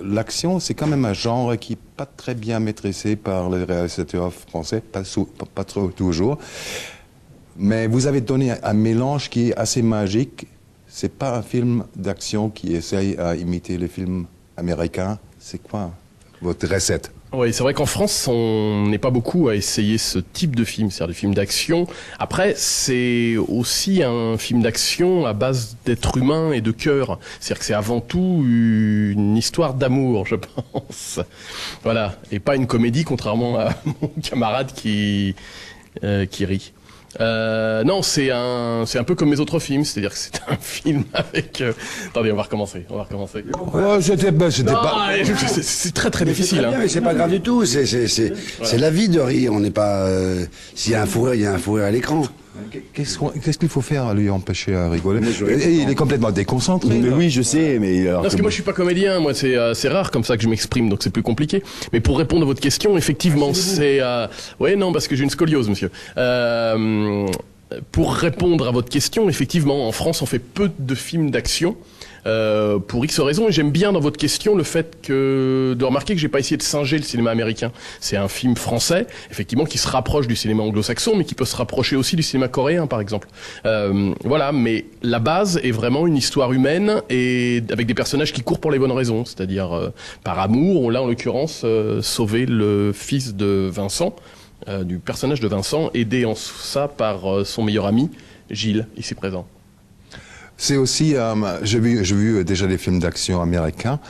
L'action, c'est quand même un genre qui n'est pas très bien maîtrisé par les réalisateurs français, pas trop toujours. Mais vous avez donné un mélange qui est assez magique. C'est pas un film d'action qui essaye à imiter les films américains. C'est quoi votre recette? Oui, c'est vrai qu'en France, on n'est pas beaucoup à essayer ce type de film, c'est-à-dire des films d'action. Après, c'est aussi un film d'action à base d'être humain et de cœur. C'est-à-dire que c'est avant tout une histoire d'amour, je pense. Voilà, et pas une comédie, contrairement à mon camarade qui rit. Non, c'est un peu comme mes autres films, c'est-à-dire que c'est un film avec. Attendez, on va recommencer. Oh, c'était pas. C'est très très difficile. Bien, mais c'est pas grave du tout. C'est la vie de rire. On n'est pas. S'il y a un fou rire, il y a un fou rire à l'écran. Qu'est-ce qu'il faut faire à lui empêcher à rigoler? Et il est complètement déconcentré. Mais oui, je sais, mais alors. Non, parce que moi je suis pas comédien, moi c'est rare comme ça que je m'exprime, donc c'est plus compliqué. Mais pour répondre à votre question, effectivement, c'est ouais, non, parce que j'ai une scoliose, monsieur. Pour répondre à votre question, effectivement, en France, on fait peu de films d'action. Pour X raisons, et j'aime bien dans votre question le fait de remarquer que j'ai pas essayé de singer le cinéma américain. C'est un film français, effectivement, qui se rapproche du cinéma anglo-saxon, mais qui peut se rapprocher aussi du cinéma coréen, par exemple. Voilà, mais la base est vraiment une histoire humaine et avec des personnages qui courent pour les bonnes raisons, c'est-à-dire par amour. On l'a en l'occurrence sauvé le fils de Vincent, du personnage de Vincent, aidé en ça par son meilleur ami Gilles, ici présent. C'est aussi, j'ai vu déjà des films d'action américains,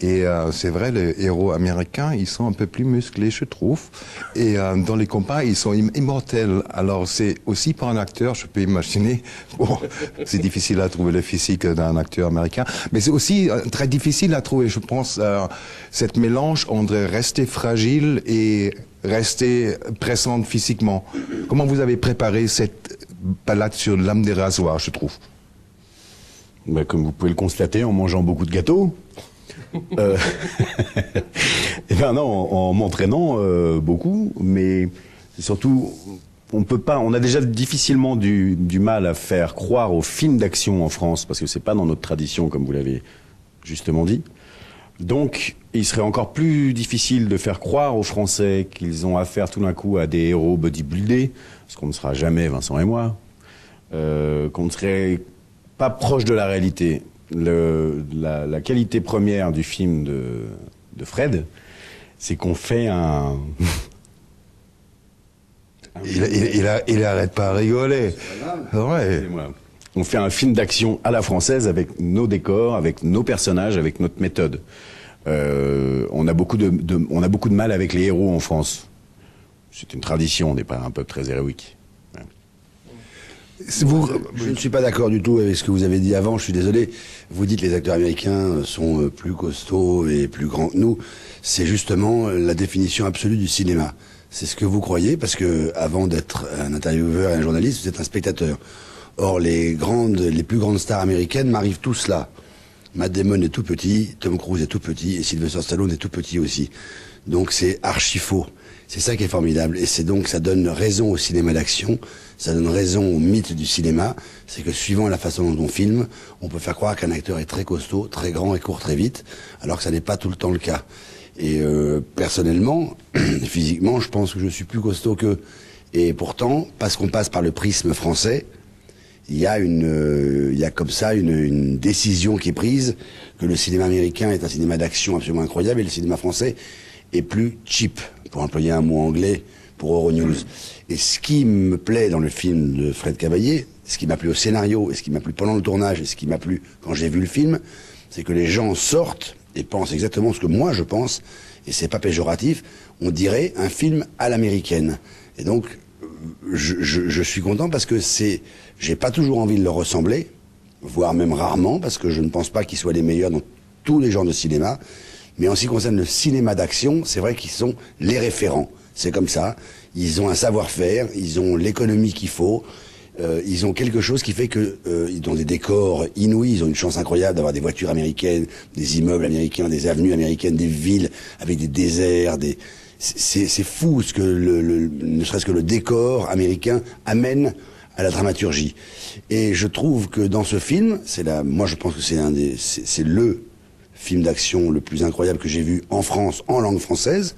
et c'est vrai, les héros américains, ils sont un peu plus musclés, je trouve, et dans les combats, ils sont immortels. Alors c'est aussi pour un acteur, je peux imaginer, bon, c'est difficile à trouver le physique d'un acteur américain, mais c'est aussi très difficile à trouver, je pense, cette mélange entre rester fragile et rester pressante physiquement. Comment vous avez préparé cette balade sur l'âme des rasoirs, je trouve? Bah, comme vous pouvez le constater, en mangeant beaucoup de gâteaux. Et ben non, en m'entraînant beaucoup, mais surtout, on a déjà difficilement du mal à faire croire aux films d'action en France, parce que c'est pas dans notre tradition, comme vous l'avez justement dit. Donc, il serait encore plus difficile de faire croire aux Français qu'ils ont affaire tout d'un coup à des héros bodybuildés, parce qu'on ne sera jamais Vincent et moi, qu'on ne serait pas proche de la réalité. La qualité première du film de Fred, c'est qu'on fait un... Il arrête pas à rigoler. Ouais. On fait un film d'action à la française avec nos décors, avec nos personnages, avec notre méthode. On a beaucoup de mal avec les héros en France. C'est une tradition, on n'est pas un peuple très héroïque. Je ne suis pas d'accord du tout avec ce que vous avez dit avant, je suis désolé. Vous dites que les acteurs américains sont plus costauds et plus grands que nous. C'est justement la définition absolue du cinéma. C'est ce que vous croyez, parce que avant d'être un intervieweur et un journaliste, vous êtes un spectateur. Or, les plus grandes stars américaines m'arrivent tous là. Matt Damon est tout petit, Tom Cruise est tout petit, et Sylvester Stallone est tout petit aussi. Donc c'est archi faux. C'est ça qui est formidable, et c'est donc, ça donne raison au cinéma d'action, ça donne raison au mythe du cinéma, c'est que suivant la façon dont on filme, on peut faire croire qu'un acteur est très costaud, très grand et court très vite, alors que ça n'est pas tout le temps le cas. Et personnellement, physiquement, je pense que je suis plus costaud qu'eux. Et pourtant, parce qu'on passe par le prisme français, il y a comme ça une décision qui est prise, que le cinéma américain est un cinéma d'action absolument incroyable, et le cinéma français est plus cheap, pour employer un mot anglais pour Euronews. Et ce qui me plaît dans le film de Fred Cavaillé, ce qui m'a plu au scénario, et ce qui m'a plu pendant le tournage, et ce qui m'a plu quand j'ai vu le film, c'est que les gens sortent et pensent exactement ce que moi je pense, et c'est pas péjoratif, on dirait un film à l'américaine. Et donc, je suis content parce que j'ai pas toujours envie de leur ressembler, voire même rarement, parce que je ne pense pas qu'ils soient les meilleurs dans tous les genres de cinéma. Mais en ce qui concerne le cinéma d'action, c'est vrai qu'ils sont les référents. C'est comme ça. Ils ont un savoir-faire, ils ont l'économie qu'il faut, ils ont quelque chose qui fait que ils ont des décors inouïs, ils ont une chance incroyable d'avoir des voitures américaines, des immeubles américains, des avenues américaines, des villes avec des déserts, c'est fou ce que ne serait-ce que le décor américain amène à la dramaturgie. Et je trouve que dans ce film, moi je pense que c'est le film d'action le plus incroyable que j'ai vu en France, en langue française.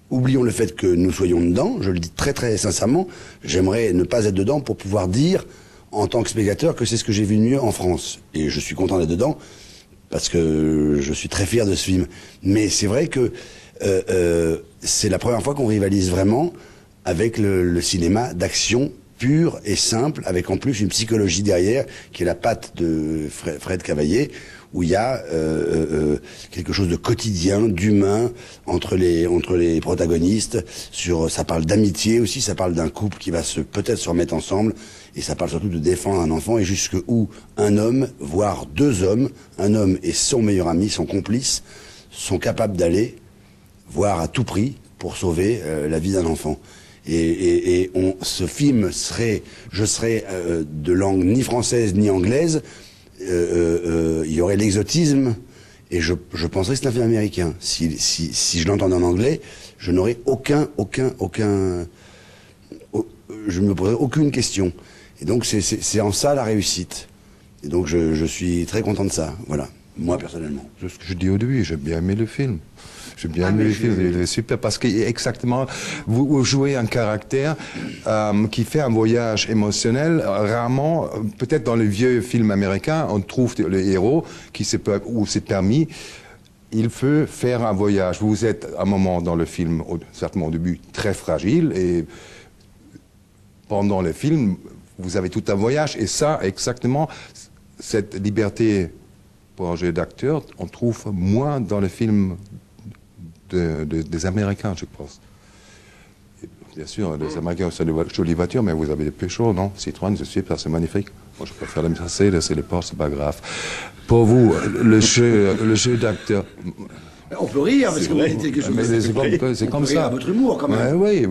Oublions le fait que nous soyons dedans, je le dis très très sincèrement, j'aimerais ne pas être dedans pour pouvoir dire, en tant que spectateur, que c'est ce que j'ai vu de mieux en France. Et je suis content d'être dedans, parce que je suis très fier de ce film. Mais c'est vrai que c'est la première fois qu'on rivalise vraiment avec le cinéma d'action pur et simple, avec en plus une psychologie derrière, qui est la patte de Fred Cavaillé, où il y a quelque chose de quotidien, d'humain entre les protagonistes. Ça parle d'amitié aussi, ça parle d'un couple qui va peut-être se remettre ensemble, et ça parle surtout de défendre un enfant, et jusque où un homme, voire deux hommes, un homme et son meilleur ami, son complice, sont capables d'aller, voire à tout prix, pour sauver la vie d'un enfant. Ce film je serais de langue ni française ni anglaise. Il y aurait l'exotisme, et je penserais que c'est un film américain. Si je l'entendais en anglais, je n'aurais je ne me poserais aucune question. Et donc c'est en ça la réussite. Et donc je suis très content de ça, voilà, moi personnellement. C'est ce que je dis au début, j'ai bien aimé le film. J'ai bien aimé le film, il est super, parce que exactement, vous jouez un caractère qui fait un voyage émotionnel. Rarement, peut-être dans les vieux films américains, on trouve le héros où c'est permis. Il veut faire un voyage. Vous êtes à un moment dans le film, certainement au début, très fragile, et pendant le film, vous avez tout un voyage. Et ça, exactement, cette liberté pour un jeu d'acteur, on trouve moins dans le film des Américains, je pense. Et bien sûr, les Américains ont des jolies voitures, mais vous avez des Peugeot, non? Citroën, c'est super, c'est magnifique. Moi, je préfère les Mercedes et les Porsche, c'est pas grave. Pour vous, le jeu d'acteur... On peut rire, parce que vous dites quelque chose. C'est comme ça. À votre humour, quand même. Oui,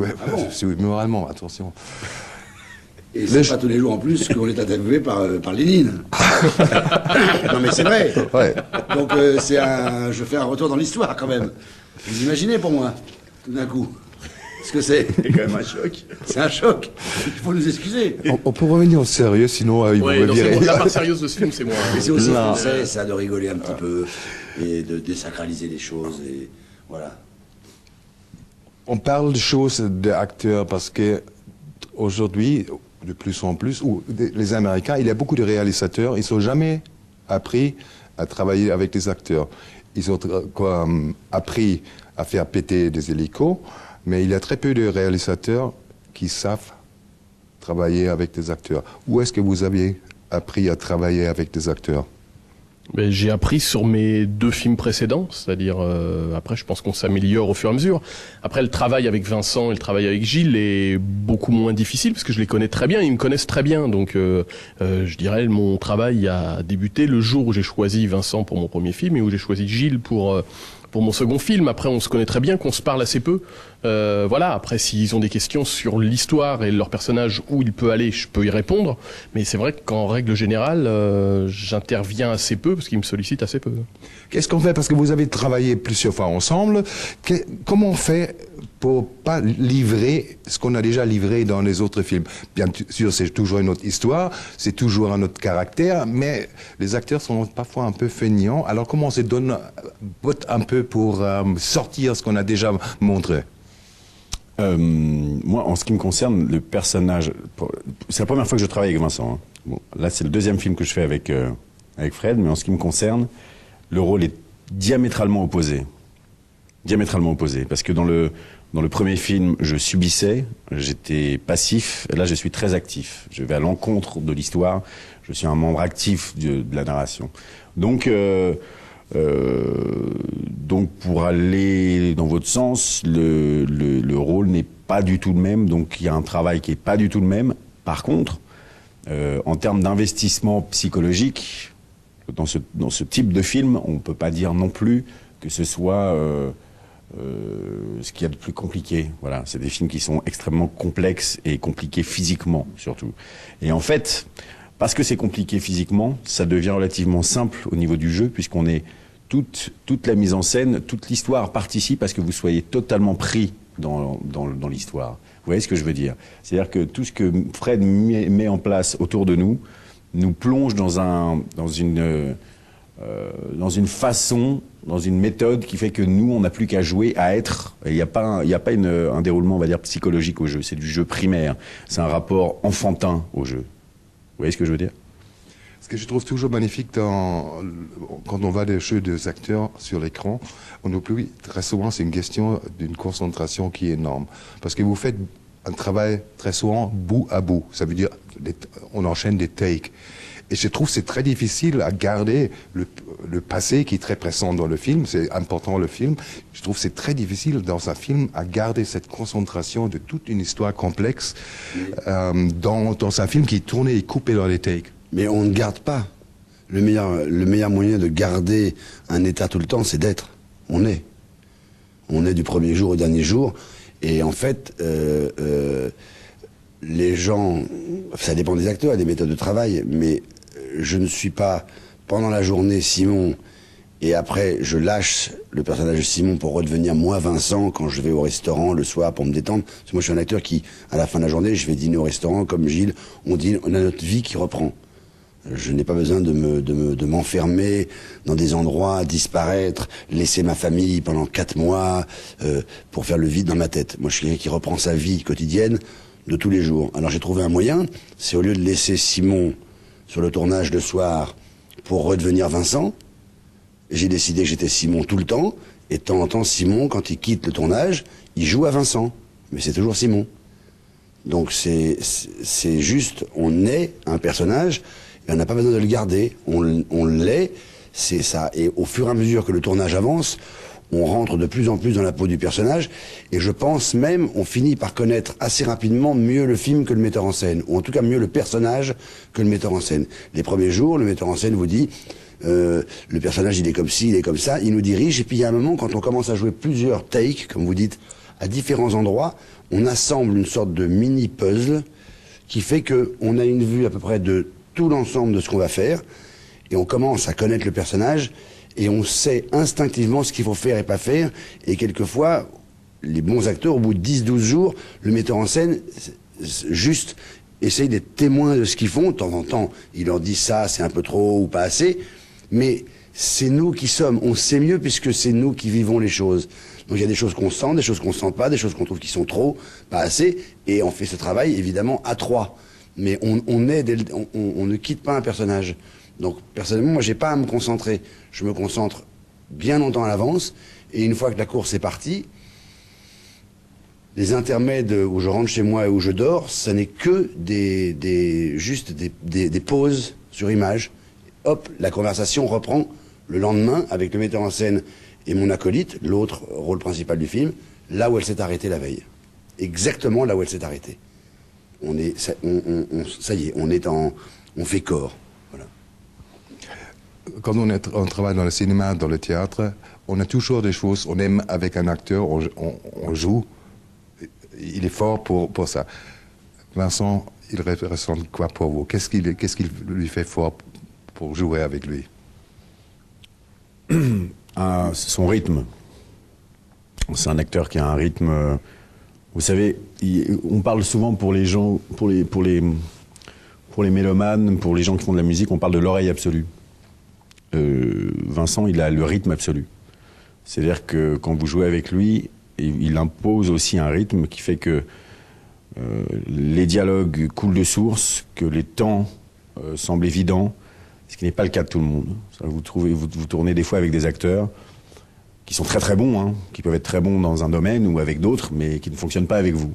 c'est moralement, attention. Et c'est pas tous les jours en plus qu'on est interviewé par Lénine. Non mais c'est vrai. Ouais. Donc je fais un retour dans l'histoire quand même. Vous imaginez pour moi, tout d'un coup, ce que c'est. C'est quand même un choc. C'est un choc. Il faut nous excuser. On peut revenir au sérieux, sinon ils vont me virer. La part sérieuse de ce film, c'est moi. Mais c'est aussi français, ça, de rigoler un petit peu et de désacraliser les choses, et voilà. On parle de choses d'acteurs parce que aujourd'hui, de plus en plus, les Américains, il y a beaucoup de réalisateurs, ils n'ont jamais appris à travailler avec des acteurs. Ils ont appris à faire péter des hélicos, mais il y a très peu de réalisateurs qui savent travailler avec des acteurs. Où est-ce que vous avez appris à travailler avec des acteurs? J'ai appris sur mes 2 films précédents, c'est-à-dire après je pense qu'on s'améliore au fur et à mesure. Après le travail avec Vincent et le travail avec Gilles est beaucoup moins difficile parce que je les connais très bien, ils me connaissent très bien. Donc je dirais mon travail a débuté le jour où j'ai choisi Vincent pour mon premier film et où j'ai choisi Gilles pour mon second film. Après on se connaît très bien, qu'on se parle assez peu. Voilà, après s'ils ont des questions sur l'histoire et leur personnage, où il peut aller, je peux y répondre. Mais c'est vrai qu'en règle générale, j'interviens assez peu parce qu'ils me sollicitent assez peu. Qu'est-ce qu'on fait? Parce que vous avez travaillé plusieurs fois ensemble. Comment on fait pour pas livrer ce qu'on a déjà livré dans les autres films? Bien sûr, c'est toujours une autre histoire, c'est toujours un autre caractère, mais les acteurs sont parfois un peu feignants. Alors comment on se donne un peu pour sortir ce qu'on a déjà montré? Moi, en ce qui me concerne, le personnage... C'est la première fois que je travaille avec Vincent. Hein. Bon, là, c'est le deuxième film que je fais avec Fred, mais en ce qui me concerne, le rôle est diamétralement opposé. Diamétralement opposé. Parce que dans le premier film, je subissais, j'étais passif, et là, je suis très actif. Je vais à l'encontre de l'histoire, je suis un membre actif de la narration. Donc pour aller dans votre sens, le rôle n'est pas du tout le même, donc il y a un travail qui est pas du tout le même. Par contre, en termes d'investissement psychologique, dans ce type de film, on peut pas dire non plus que ce soit ce qu'il y a de plus compliqué. Voilà, c'est des films qui sont extrêmement complexes et compliqués physiquement, surtout. Et en fait, parce que c'est compliqué physiquement, ça devient relativement simple au niveau du jeu, puisqu'on est toute la mise en scène, toute l'histoire participe à ce que vous soyez totalement pris dans l'histoire. Vous voyez ce que je veux dire? C'est-à-dire que tout ce que Fred met en place autour de nous plonge dans une dans une façon, dans une méthode qui fait que nous, on n'a plus qu'à jouer, à être. Il n'y a pas, un déroulement, on va dire, psychologique au jeu. C'est du jeu primaire. C'est un rapport enfantin au jeu. Vous voyez ce que je veux dire? Ce que je trouve toujours magnifique quand on voit des jeux des acteurs sur l'écran, on oublie très souvent, c'est une question d'une concentration qui est énorme. Parce que vous faites un travail très souvent bout à bout. Ça veut dire, on enchaîne des takes. Et je trouve que c'est très difficile à garder le passé qui est très présent dans le film. C'est important le film. Je trouve que c'est très difficile dans un film à garder cette concentration de toute une histoire complexe dans un film qui est tourné et coupé dans les takes. Mais on ne garde pas. Le meilleur moyen de garder un état tout le temps, c'est d'être. On est. On est du premier jour au dernier jour. Et en fait, les gens, ça dépend des acteurs et des méthodes de travail, mais je ne suis pas, pendant la journée, Simon, et après, je lâche le personnage de Simon pour redevenir moi, Vincent, quand je vais au restaurant le soir pour me détendre. Parce que moi, je suis un acteur qui, à la fin de la journée, je vais dîner au restaurant, comme Gilles, on a notre vie qui reprend. Je n'ai pas besoin de m'enfermer dans des endroits, disparaître, laisser ma famille pendant 4 mois pour faire le vide dans ma tête. Moi, je suis quelqu'un qui reprend sa vie quotidienne de tous les jours. Alors j'ai trouvé un moyen, c'est au lieu de laisser Simon sur le tournage le soir pour redevenir Vincent, j'ai décidé que j'étais Simon tout le temps, et de temps en temps, Simon, quand il quitte le tournage, il joue à Vincent. Mais c'est toujours Simon. Donc c'est juste, on est un personnage, et on n'a pas besoin de le garder, on l'est, c'est ça. Et au fur et à mesure que le tournage avance, on rentre de plus en plus dans la peau du personnage, et je pense même, on finit par connaître assez rapidement mieux le film que le metteur en scène, ou en tout cas mieux le personnage que le metteur en scène. Les premiers jours, le metteur en scène vous dit, le personnage il est comme ci, il est comme ça, il nous dirige, et puis il y a un moment, quand on commence à jouer plusieurs takes, comme vous dites, à différents endroits, on assemble une sorte de mini-puzzle, qui fait qu'on a une vue à peu près de tout l'ensemble de ce qu'on va faire, et on commence à connaître le personnage, et on sait instinctivement ce qu'il faut faire et pas faire, et quelquefois, les bons acteurs, au bout de 10-12 jours, le metteur en scène, juste, essaye d'être témoin de ce qu'ils font. De temps en temps, il leur dit ça, c'est un peu trop ou pas assez, mais c'est nous qui sommes, on sait mieux puisque c'est nous qui vivons les choses. Donc il y a des choses qu'on sent, des choses qu'on sent pas, des choses qu'on trouve qui sont trop, pas assez, et on fait ce travail évidemment à 3. Mais on ne quitte pas un personnage. Donc personnellement, moi j'ai pas à me concentrer. Je me concentre bien longtemps à l'avance, et une fois que la course est partie, les intermèdes où je rentre chez moi et où je dors, ça n'est que juste des pauses sur image. Hop, la conversation reprend le lendemain avec le metteur en scène et mon acolyte, l'autre rôle principal du film, là où elle s'est arrêtée la veille. Exactement là où elle s'est arrêtée. Ça y est, on fait corps. Voilà. Quand on travaille dans le cinéma, dans le théâtre, on a toujours des choses, on aime avec un acteur, on joue, il est fort pour ça. Vincent, il ressent quoi pour vous? Qu'est-ce qui lui fait fort pour jouer avec lui? Son rythme. C'est un acteur qui a un rythme. Vous savez, on parle souvent pour les gens, pour les mélomanes, pour les gens qui font de la musique, on parle de l'oreille absolue. Vincent, il a le rythme absolu. C'est-à-dire que quand vous jouez avec lui, il impose aussi un rythme qui fait que les dialogues coulent de source, que les temps semblent évidents, ce qui n'est pas le cas de tout le monde. Vous tournez des fois avec des acteurs qui sont très très bons, qui peuvent être très bons dans un domaine ou avec d'autres, mais qui ne fonctionnent pas avec vous.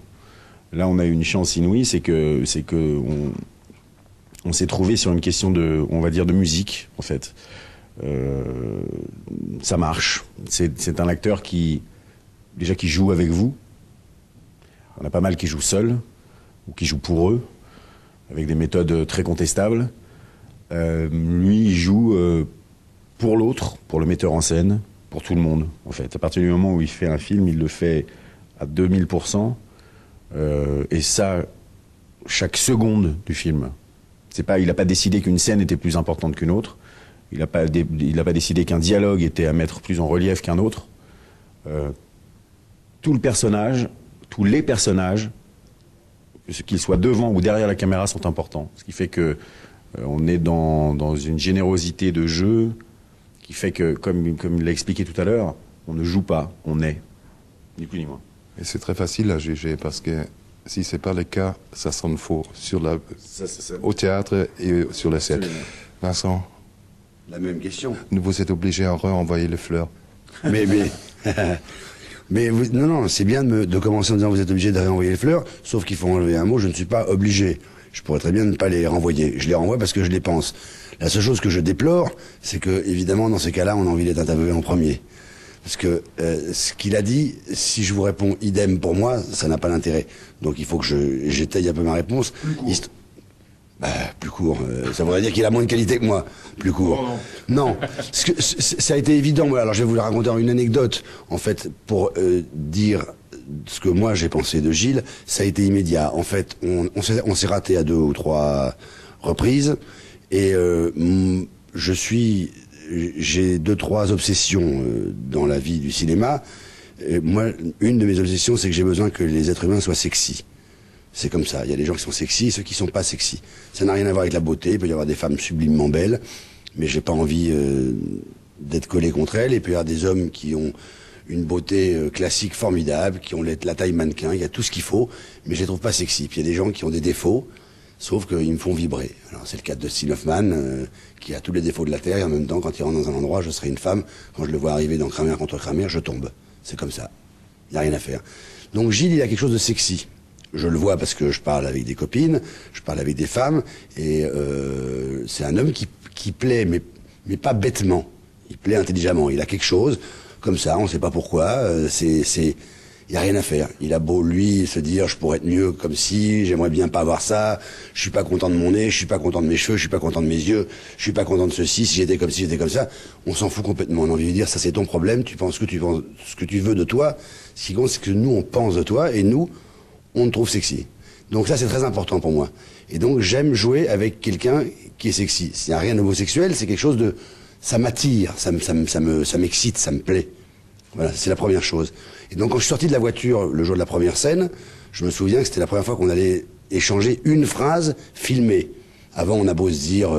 Là, on a eu une chance inouïe, c'est que on s'est trouvé sur une question on va dire, de musique, en fait. Ça marche. C'est un acteur qui joue avec vous. On a pas mal qui jouent seuls, ou qui jouent pour eux, avec des méthodes très contestables. Lui, il joue pour l'autre, pour le metteur en scène, pour tout le monde, en fait. À partir du moment où il fait un film, il le fait à 2000%. Et ça, chaque seconde du film. Il n'a pas décidé qu'une scène était plus importante qu'une autre. Il n'a pas décidé qu'un dialogue était à mettre plus en relief qu'un autre. Tous les personnages, qu'ils soient devant ou derrière la caméra, sont importants. Ce qui fait que on est dans une générosité de jeu qui fait que, comme il l'a expliqué tout à l'heure, on ne joue pas, on est, ni plus ni moins. Et c'est très facile à juger parce que si c'est pas le cas, ça sonne faux au théâtre et sur la scène. Absolument. Vincent, La même question. vous êtes obligé à renvoyer les fleurs. Mais non, c'est bien de commencer en disant vous êtes obligé de réenvoyer les fleurs, sauf qu'il faut enlever un mot, je ne suis pas obligé. Je pourrais très bien ne pas les renvoyer. Je les renvoie parce que je les pense. La seule chose que je déplore, c'est que, évidemment, dans ces cas-là, on a envie d'être interviewé en premier. Parce que ce qu'il a dit, si je vous réponds idem pour moi, ça n'a pas d'intérêt. Donc il faut que j'étaye un peu ma réponse. Plus court. Ça voudrait dire qu'il a moins de qualité que moi. Plus court. Non. Ça a été évident. Alors je vais vous le raconter en une anecdote. En fait, pour dire ce que moi j'ai pensé de Gilles, ça a été immédiat. En fait, on s'est raté à 2 ou 3 reprises. Et j'ai 2-3 obsessions dans la vie du cinéma. Et moi, une de mes obsessions, c'est que j'ai besoin que les êtres humains soient sexy. C'est comme ça. Il y a des gens qui sont sexy et ceux qui sont pas sexy. Ça n'a rien à voir avec la beauté. Il peut y avoir des femmes sublimement belles, mais j'ai pas envie d'être collé contre elles. Et puis il y a des hommes qui ont une beauté classique formidable, qui ont la taille mannequin. Il y a tout ce qu'il faut, mais je les trouve pas sexy. Puis il y a des gens qui ont des défauts, sauf qu'ils me font vibrer. Alors c'est le cas de Dustin Hoffman, qui a tous les défauts de la terre. Et en même temps, quand il rentre dans un endroit, je serai une femme. Quand je le vois arriver dans Kramer contre Kramer, je tombe. C'est comme ça. Il n'y a rien à faire. Donc Gilles, il a quelque chose de sexy. Je le vois parce que je parle avec des copines, je parle avec des femmes, et c'est un homme qui plaît, mais pas bêtement. Il plaît intelligemment. Il a quelque chose, comme ça, on ne sait pas pourquoi. Il n'y a rien à faire. Il a beau, lui, se dire, je pourrais être mieux comme si, j'aimerais bien pas avoir ça, je suis pas content de mon nez, je suis pas content de mes cheveux, je suis pas content de mes yeux, je suis pas content de ceci, si j'étais comme ça. On s'en fout complètement. On a envie de dire, ça c'est ton problème, tu penses ce que tu veux de toi. Ce qui compte, c'est que nous, on pense de toi, et nous, on te trouve sexy. Donc ça, c'est très important pour moi. Et donc, j'aime jouer avec quelqu'un qui est sexy. S'il n'y a rien d'homosexuel, c'est quelque chose de... Ça m'attire, ça m'excite, ça me plaît. Voilà, c'est la première chose. Et donc, quand je suis sorti de la voiture le jour de la première scène, je me souviens que c'était la première fois qu'on allait échanger une phrase filmée. Avant, on a beau se dire,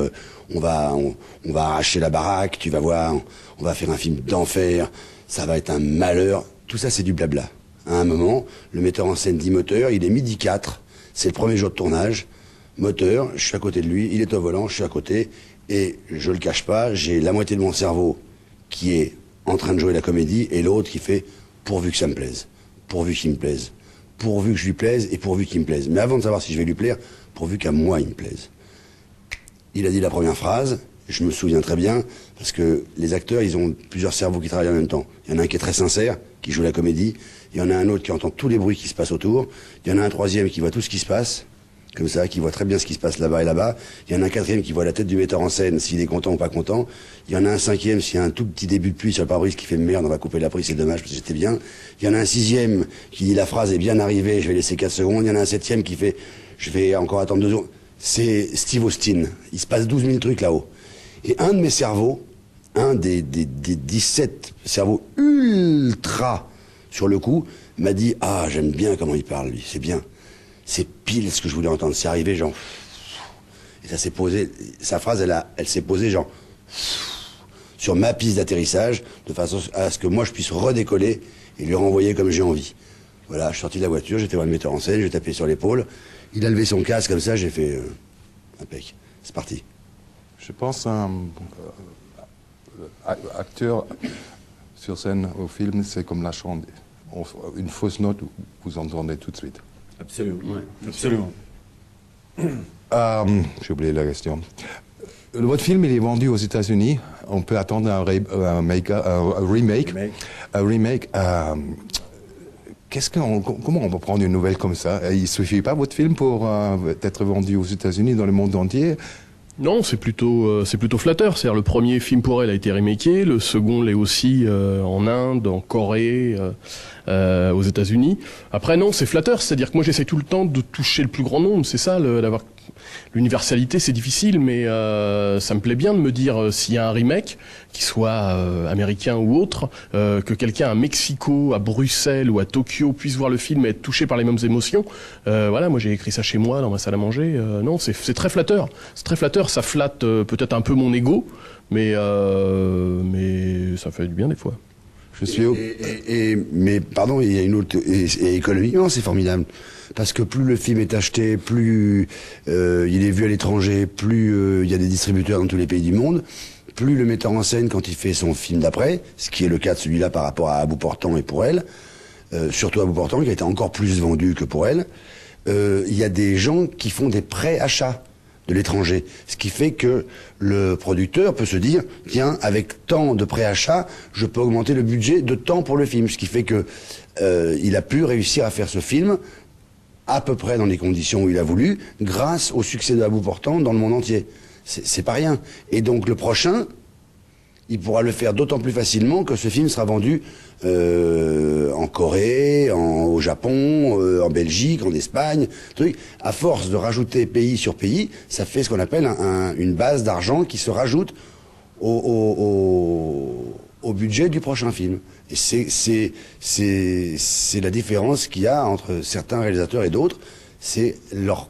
on va arracher la baraque, tu vas voir, on va faire un film d'enfer, ça va être un malheur. Tout ça, c'est du blabla. À un moment, le metteur en scène dit moteur, il est 12h04, c'est le premier jour de tournage. Moteur, je suis à côté de lui, il est au volant, je suis à côté, et je le cache pas, j'ai la moitié de mon cerveau qui est en train de jouer la comédie, et l'autre qui fait pourvu que ça me plaise, pourvu qu'il me plaise, pourvu que je lui plaise et pourvu qu'il me plaise. Mais avant de savoir si je vais lui plaire, pourvu qu'à moi il me plaise. Il a dit la première phrase, je me souviens très bien, parce que les acteurs, ils ont plusieurs cerveaux qui travaillent en même temps. Il y en a un qui est très sincère, qui joue la comédie, il y en a un autre qui entend tous les bruits qui se passent autour, il y en a un troisième qui voit tout ce qui se passe, comme ça, qui voit très bien ce qui se passe là-bas et là-bas, il y en a un quatrième qui voit la tête du metteur en scène, s'il est content ou pas content, il y en a un cinquième, s'il y a un tout petit début de pluie sur le pare-brise qui fait merde, on va couper la prise, c'est dommage parce que c'était bien, il y en a un sixième qui dit la phrase est bien arrivée, je vais laisser 4 secondes, il y en a un septième qui fait je vais encore attendre 2 secondes. C'est Steve Austin, il se passe 12 000 trucs là-haut. Et un de mes cerveaux, un des 17 cerveaux ultra sur le coup, m'a dit « Ah, j'aime bien comment il parle, lui, c'est bien. C'est pile ce que je voulais entendre. » C'est arrivé, genre... Et ça s'est posé... Sa phrase, elle s'est posée, genre... sur ma piste d'atterrissage, de façon à ce que moi, je puisse redécoller et lui renvoyer comme j'ai envie. Voilà, je suis sorti de la voiture, j'étais voir le metteur en scène, j'ai tapé sur l'épaule. Il a levé son casque comme ça, j'ai fait... impec. C'est parti. Je pense un acteur sur scène au film, c'est comme la chante. Une fausse note, vous entendez tout de suite. Absolument. Ouais, absolument. J'ai oublié la question. Votre film, il est vendu aux États-Unis. On peut attendre un remake. Comment on peut prendre une nouvelle comme ça? Il ne suffit pas, votre film, pour être vendu aux États-Unis, dans le monde entier? Non, c'est plutôt flatteur. C'est-à-dire le premier film pour elle a été remaké, le second l'est aussi en Inde, en Corée, aux États-Unis. Après non, c'est flatteur. C'est-à-dire que moi j'essaie tout le temps de toucher le plus grand nombre. C'est ça, d'avoir L'universalité, c'est difficile, mais ça me plaît bien de me dire s'il y a un remake, qu'il soit américain ou autre, que quelqu'un à Mexico, à Bruxelles ou à Tokyo puisse voir le film et être touché par les mêmes émotions. Voilà, moi j'ai écrit ça chez moi dans ma salle à manger. Non, c'est très flatteur. C'est très flatteur. Ça flatte peut-être un peu mon ego, mais ça fait du bien des fois. Je suis mais pardon, il y a une autre et économiquement c'est formidable parce que plus le film est acheté, plus il est vu à l'étranger, plus il y a des distributeurs dans tous les pays du monde, plus le metteur en scène quand il fait son film d'après, ce qui est le cas de celui-là par rapport à À bout portant et Pour elle, surtout À bout portant qui a été encore plus vendu que Pour elle, il y a des gens qui font des pré-achats de l'étranger. Ce qui fait que le producteur peut se dire, tiens, avec tant de préachats, je peux augmenter le budget de tant pour le film. Ce qui fait que il a pu réussir à faire ce film à peu près dans les conditions où il a voulu, grâce au succès de À bout portant dans le monde entier. C'est pas rien. Et donc le prochain, il pourra le faire d'autant plus facilement que ce film sera vendu en Corée, au Japon, en Belgique, en Espagne. Truc. À force de rajouter pays sur pays, ça fait ce qu'on appelle une base d'argent qui se rajoute au budget du prochain film. Et c'est la différence qu'il y a entre certains réalisateurs et d'autres. C'est leur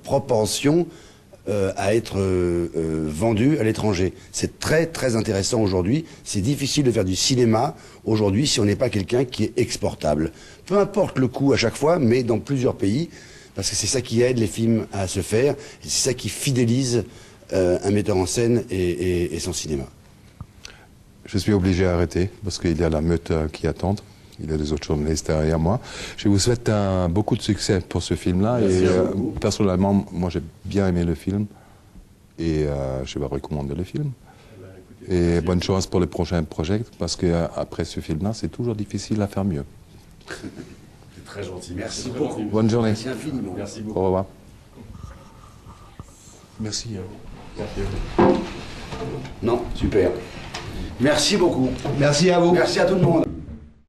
propension à être vendu à l'étranger. C'est très très intéressant aujourd'hui. C'est difficile de faire du cinéma aujourd'hui si on n'est pas quelqu'un qui est exportable. Peu importe le coût à chaque fois, mais dans plusieurs pays, parce que c'est ça qui aide les films à se faire, et c'est ça qui fidélise un metteur en scène et son cinéma. Je suis obligé d'arrêter parce qu'il y a la meute qui attend. Il y a des autres journalistes derrière moi. Je vous souhaite beaucoup de succès pour ce film-là. Et personnellement, moi j'ai bien aimé le film. Et je vais recommander le film. Et bonne chance pour les prochains projets, parce qu'après ce film-là, c'est toujours difficile à faire mieux. C'est très gentil. Merci beaucoup. Bonne journée. Merci infiniment. Merci beaucoup. Au revoir. Merci. Merci à vous. Non, super. Merci beaucoup. Merci à vous. Merci à tout le monde.